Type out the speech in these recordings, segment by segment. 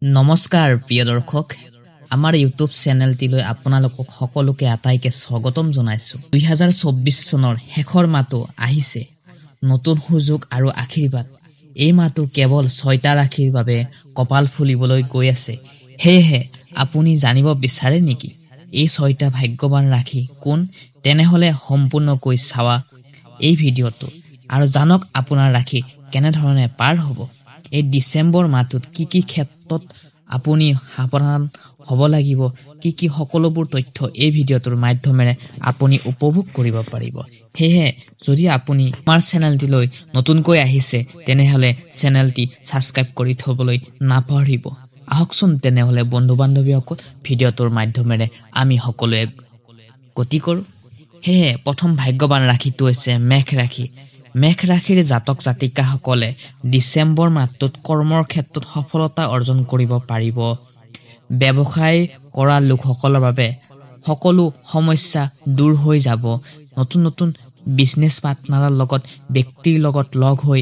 নমস্কাৰ প্ৰিয় দৰ্শক আমাৰ ইউটিউব চেনেলটিলৈ আপোনালোকক সকলোকে আটাইকে স্বাগতম জনাইছো 2024 চনৰ শেষৰ মাহটো আহিছে নতুন সুযোগ আৰু আশীৰ্বাদ এই মাহটো কেৱল 6টা ৰাশিৰ বাবে কপাল ফুলিবলৈ গৈ আছে হেহে আপুনি জানিব বিচাৰে নেকি এই 6টা ভাগ্যৱান ৰাশি কোন তেনেহলে সম্পূৰ্ণকৈ চাৱা এই ভিডিঅটো আৰু জানক আপোনাৰ ৰাশি কেনে ধৰণে পাৰ হ'ব এই ডিসেম্বৰ মাহটোত কি ক্ষেত্ৰত আপুনি সাৱধান হ'ব লাগিব কি সকলোবোৰ তথ্য এই ভিডিঅটোৰ মাধ্যমেৰে আপুনি উপভোগ কৰিব পাৰিব হেহে যদি আপুনি আমাৰ চেনেলটিলৈ নতুনকৈ আহিছে তেনেহলে চেনেলটি সাবস্ক্ৰাইব কৰি থবলৈ নাপাহৰিব আহকচোন তেনেহলে বন্ধু বান্ধৱীসকল ভিডিঅটোৰ মাধ্যমেৰে আমি সকলোৱে গতি কৰো হেহে প্ৰথম ভাগ্যৱান ৰাশিটো হৈছে মেঘ ৰাশি মেঘ ৰাশিৰ জাতক জাতিকা সকলে ডিসেম্বৰ মাহটোত কৰ্মৰ ক্ষেত্ৰত সফলতা অৰ্জন কৰিব পাৰিব ব্যৱসায় কৰা লোকসকলৰ বাবে সকলো সমস্যা দূৰ হৈ যাব নতুন বিজনেছ পাৰ্টনাৰৰ লগত ব্যক্তিৰ লগত লগ হৈ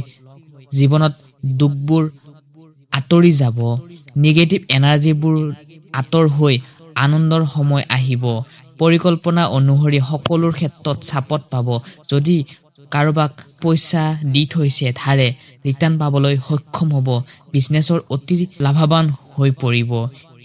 জীৱনত দুখবোৰ আতৰি যাব নেগেটিভ এনাৰ্জিবোৰ আতৰ হৈ আনন্দৰ সময় আহিব পৰিকল্পনা অনুসৰি সকলোৰ ক্ষেত্ৰত সাপোৰ্ট পাব যদি কাৰোবাক পইচা দি থৈছে ধাৰে ৰিটাৰ্ণ পাবলৈ সক্ষম হ'ব বিজনেছৰ অতি লাভৱান হৈ পৰিব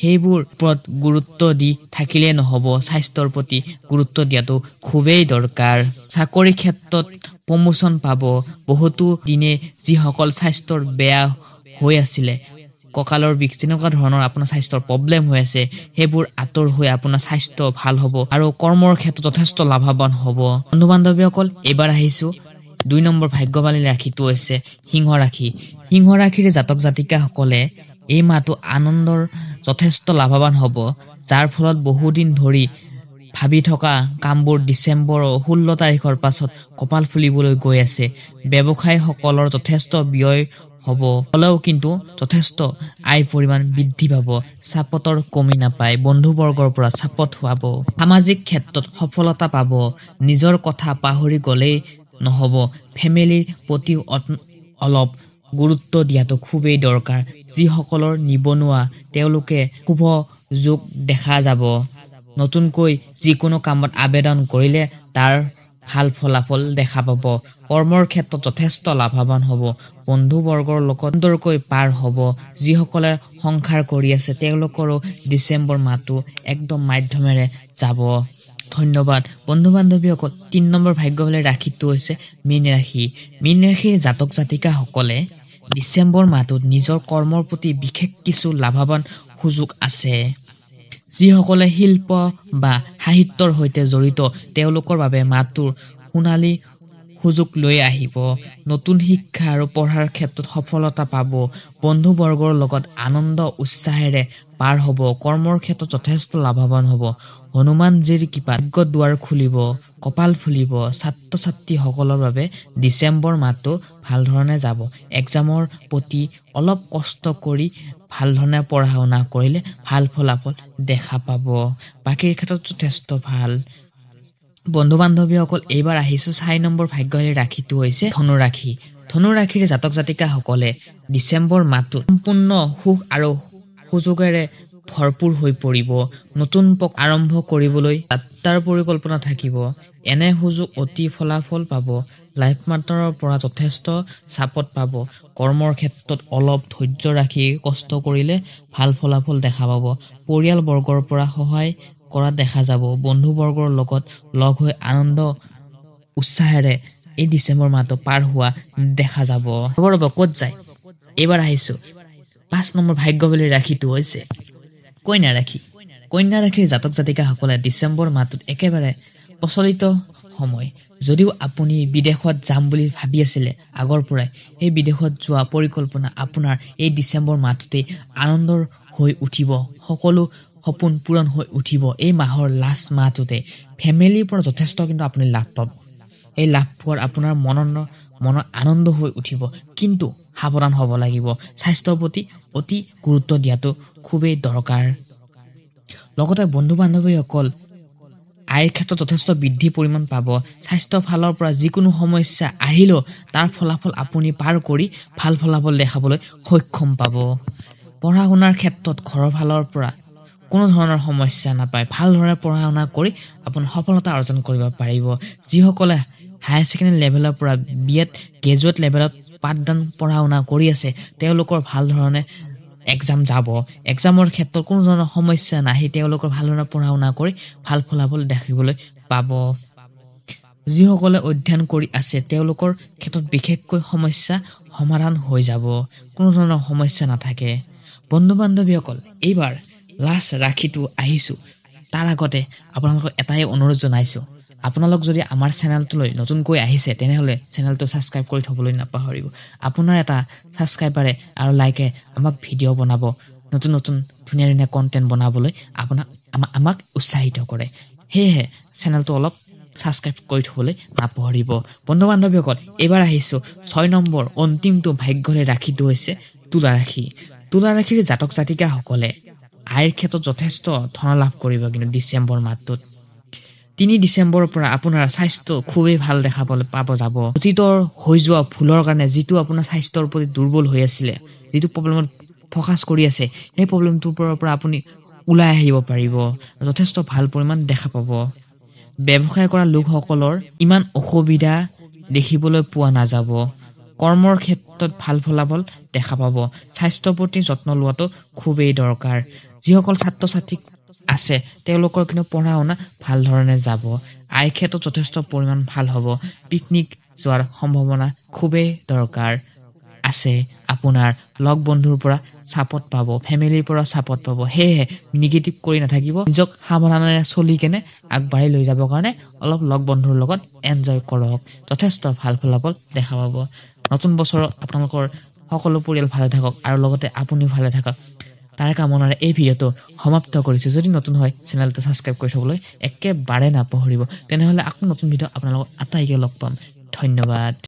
সেইবোৰ ওপৰত গুৰুত্ব দি থাকিলে নহব স্বাস্থ্যৰ প্ৰতি গুৰুত্ব দিয়াটো খুবেই দৰকাৰ চাকৰি ক্ষেত্ৰত প্ৰমোশন পাব বহুতো দিনে যিসকল স্বাস্থ্যৰ বেয়া হৈ আছিল ককালৰ বিষ যেনেকুৱা ধৰণৰ আপোনাৰ স্বাস্থ্যৰ প্ৰবলেম হৈ আছে সেইবোৰ আতৰ হৈ আপোনাৰ স্বাস্থ্য ভাল হ'ব আৰু কৰ্মৰ ক্ষেত্ৰত যথেষ্ট লাভৱান হ'ব বন্ধু বান্ধৱীসকল এবাৰ আহিছো 2 নম্বৰ ভাগ্যৱালী ৰাশিটো হৈছে সিংহ ৰাশিৰ জাতক জাতিকা সকলে এই মাহটো আনন্দৰ যথেষ্ট লাভৱান হ'ব যাৰ ফলত বহু দিন ধৰি ভাবি থকা কামবোৰ ডিসেম্বৰ 16 তাৰিখৰ পাছত কপাল ফুলিবলৈ গৈ আছে ব্যৱসায় সকলৰ যথেষ্ট ব্যয় হ'ব হলেও কিন্তু যথেষ্ট আয় পৰিমাণ বৃদ্ধি পাব সাপোৰ্টৰ কমি নাপায় বন্ধু বৰ্গৰ পৰা সাপোৰ্ট হোৱাব সামাজিক ক্ষেত্ৰত সফলতা পাব নিজৰ কথা পাহৰি গলেই নহব ফ্যামিলিৰ প্ৰতি অলপ গুৰুত্ব দিয়াটো খুবেই দৰকাৰ যিসকলৰ নিবনুৱা তেওঁলোকে শুভ যোগ দেখা যাব নতুনকৈ যিকোনো কামত আবেদন কৰিলে তাৰ ভাল ফলাফল দেখা পাব কৰ্মৰ ক্ষেত্ৰত যথেষ্ট লাভৱান হ'ব বন্ধু বৰ্গৰ লগত সুন্দৰকৈ পাৰ হ'ব যিসকলে সংসাৰ কৰি আছে তেওঁলোকৰো ডিসেম্বৰ মাহটো একদম মাধ্যমেৰে যাব ধন্যবাদ বন্ধু বান্ধৱীসকল 3 নম্বৰ ভাগ্যৱালী ৰাশিটো হৈছে মীন ৰাশিৰ জাতক জাতিকা সকলে ডিসেম্বৰ মাহটোত নিজৰ কৰ্মৰ প্ৰতি বিশেষ কিছু লাভৱান সুযোগ আছে যিসকলে শিল্প বা সাহিত্যৰ সৈতে জড়িত তেওঁলোকৰ বাবে মাহটোৰ সোণালী সুযোগ লৈ আহিব নতুন শিক্ষা আৰু পঢ়াৰ ক্ষেত্ৰত সফলতা পাব বন্ধু বৰ্গৰ লগত আনন্দ উৎসাহেৰে পাৰ হ'ব কৰ্মৰ ক্ষেত্ৰত যথেষ্ট লাভৱান হ'ব হনুমানজীৰ কৃপাত দুৱাৰ খুলিব কপাল ফুলিব ছাত্ৰ ছাত্ৰী সকলৰ বাবে ডিসেম্বৰ মাহটো ভাল ধৰণে যাব এক্সামৰ প্ৰতি অলপ কষ্ট কৰি ভাল ধৰণে পঢ়া শুনা কৰিলে ভাল ফলাফল দেখা পাব বাকিৰ ক্ষেত্ৰত যথেষ্ট ভাল বন্ধু বান্ধৱীসকল এইবাৰ আহিছো 4 নম্বৰ ভাগ্যৱালী ৰাশিটো হৈছে ধনু ৰাশিৰ জাতক জাতিকা সকলে ডিসেম্বৰ মাহটো সম্পূৰ্ণ সুখ আৰু সুযোগেৰে ভৰপুৰ হৈ পৰিব নতুন আৰম্ভ কৰিবলৈ তাৰ পৰিকল্পনা থাকিব এনে সুযোগ অতি ফলাফল পাব লাইফ পাৰ্টনাৰৰ পৰা যথেষ্ট সাপোৰ্ট পাব কৰ্মৰ ক্ষেত্ৰত অলপ ধৈৰ্য ৰাখি কষ্ট কৰিলে ভাল ফলাফল দেখা পাব পৰিয়াল বৰ্গৰ পৰা সহায় কৰা দেখা যাব বন্ধু বৰ্গৰ লগত লগ হৈ আনন্দ উৎসাহেৰে এই ডিসেম্বৰ মাহটো পাৰ হোৱা দেখা যাব ৰব ক'ত যায় এবাৰ আহিছো 5 নম্বৰ ভাগ্যৱালী ৰাশিটো হৈছে কন্যা ৰাশিৰ জাতক জাতিকা সকলে ডিসেম্বৰ মাহটোত একেবাৰে প্ৰচলিত সময় যদিও আপুনি বিদেশত যাম বুলি ভাবি আছিল আগৰ পৰাই এই বিদেশত যোৱা পৰিকল্পনা আপোনাৰ এই ডিসেম্বৰ মাহটোতে আনন্দৰ হৈ উঠিব সকলো সপোন পূৰণ হৈ উঠিব এই মাহৰ লাষ্ট মাহটোতে ফ্যামিলিৰ পৰা যথেষ্ট কিন্তু আপুনি লাভ পাব এই লাভ পোৱাৰ আপোনাৰ মনৰ আনন্দ হৈ উঠিব কিন্তু সাৱধান হ'ব লাগিব স্বাস্থ্যৰ প্ৰতি অতি গুৰুত্ব দিয়াটো খুবেই দৰকাৰ লগতে বন্ধু বান্ধৱীসকল আয়ৰ ক্ষেত্ৰত যথেষ্ট বৃদ্ধি পৰিমাণ পাব স্বাস্থ্য ফালৰ পৰা যিকোনো সমস্যা আহিলেও তাৰ ফলাফল আপুনি পাৰ কৰি ভাল ফলাফল দেখাবলৈ সক্ষম পাব পঢ়া শুনাৰ ক্ষেত্ৰত ঘৰৰ ফালৰ পৰা কোনো ধৰণৰ সমস্যা নাপায় ভালদৰে পঢ়া শুনা কৰি আপুনি সফলতা অৰ্জন কৰিব পাৰিব যিসকলে হায়াৰ ছেকেণ্ডাৰী লেভেলৰ পৰা বিএড গ্ৰেজুৱেট লেভেলত পাঠদান পঢ়া শুনা কৰি আছে তেওঁলোকৰ ভাল ধৰণে এক্সাম যাব এক্সামৰ ক্ষেত্ৰত কোনো ধৰণৰ সমস্যা নাহি তেওঁলোকৰ ভাল ধৰণে পঢ়া শুনা কৰি ভাল ফলাফল দেখিবলৈ পাব যিসকলে অধ্যয়ন কৰি আছে তেওঁলোকৰ ক্ষেত্ৰত বিশেষকৈ সমস্যা সমাধান হৈ যাব কোনো ধৰণৰ সমস্যা নাথাকে বন্ধু বান্ধৱীসকল এইবাৰ লাষ্ট ৰাখিটো আহিছো তাৰ আগতে আপোনালোকক এটাই অনুৰোধ জনাইছো আপোনালোক যদি আমাৰ চেনেলটোলৈ নতুনকৈ আহিছে তেনেহলে চেনেলটো সাবস্ক্ৰাইব কৰি থবলৈ নাপাহৰিব আপোনাৰ এটা সাবস্ক্ৰাইবাৰে আৰু লাইকে আমাক ভিডিঅ' বনাব নতুন নতুন ধুনীয়া ধুনীয়া কন্টেন্ট বনাবলৈ আমাক উৎসাহিত কৰে হেহে চেনেলটো অলপ সাবস্ক্ৰাইব কৰি থবলৈ নাপাহৰিব বন্ধু বান্ধৱীসকল এবাৰ আহিছো 6 নম্বৰ অন্তিমটো ভাগ্যৰে ৰাখিটো হৈছে তুলা ৰাখিৰ জাতক জাতিকা সকলে আইৰ ক্ষেত্ৰত যথেষ্ট ধন লাভ কৰিব কিন্তু ডিসেম্বৰ মাহটোত 3 ডিসেম্বৰৰ পৰা আপোনাৰ স্বাস্থ্য খুবেই ভাল দেখা পাব যাব অতীতৰ হৈ যোৱা ভুলৰ কাৰণে যেটো আপোনাৰ স্বাস্থ্যৰ প্ৰতি দুৰ্বল হৈ আছিল যেটো প্ৰবলেমত ফোকাস কৰি আছে এই প্ৰবলেমটোৰ পৰা আপুনি উলাই আহিব পাৰিব যথেষ্ট ভাল পৰিমাণ দেখা পাব ব্যৱসায় কৰা লোকসকলৰ ইমান অসুবিধা দেখিবলৈ পোৱা নাযাব কৰ্মৰ ক্ষেত্ৰত ভাল ফলাফল দেখা পাব স্বাস্থ্যৰ প্ৰতি যত্ন লোৱাটো খুবেই দৰকাৰ যিসকল ছাত্ৰ ছাত্ৰী আছে তেওঁলোকৰ কিন্তু পঢ়া শুনা ভাল ধৰণে যাব আইৰ ক্ষেত্ৰত যথেষ্ট পৰিমাণ ভাল হ'ব পিকনিক যোৱাৰ সম্ভাৱনা খুবেই দৰকাৰ আছে আপোনাৰ লগ বন্ধুৰ পৰা সাপোৰ্ট পাব ফ্যামিলিৰ পৰা সাপোৰ্ট পাব হেহে নেগেটিভ কৰি নাথাকিব নিজক সাৱধানেৰে চলি কেনে আগবাঢ়ি লৈ যাব কাৰণে অলপ লগ বন্ধুৰ লগত এনজয় কৰক যথেষ্ট ভাল ফলাফল দেখা পাব নতুন বছৰত আপোনালোকৰ সকলো পৰিয়াল ভালে থাকক আৰু লগতে আপুনি ভালে থাকক তাৰ কামনাৰে এই ভিডিঅটো সমাপ্ত কৰিছো যদি নতুন হয় চেনেলটো সাবস্ক্ৰাইব কৰি থবলৈ একেবাৰে নাপাহৰিব তেনেহলে আকৌ নতুন ভিডিঅ আপোনালোকক আটাইকে লগ পাম ধন্যবাদ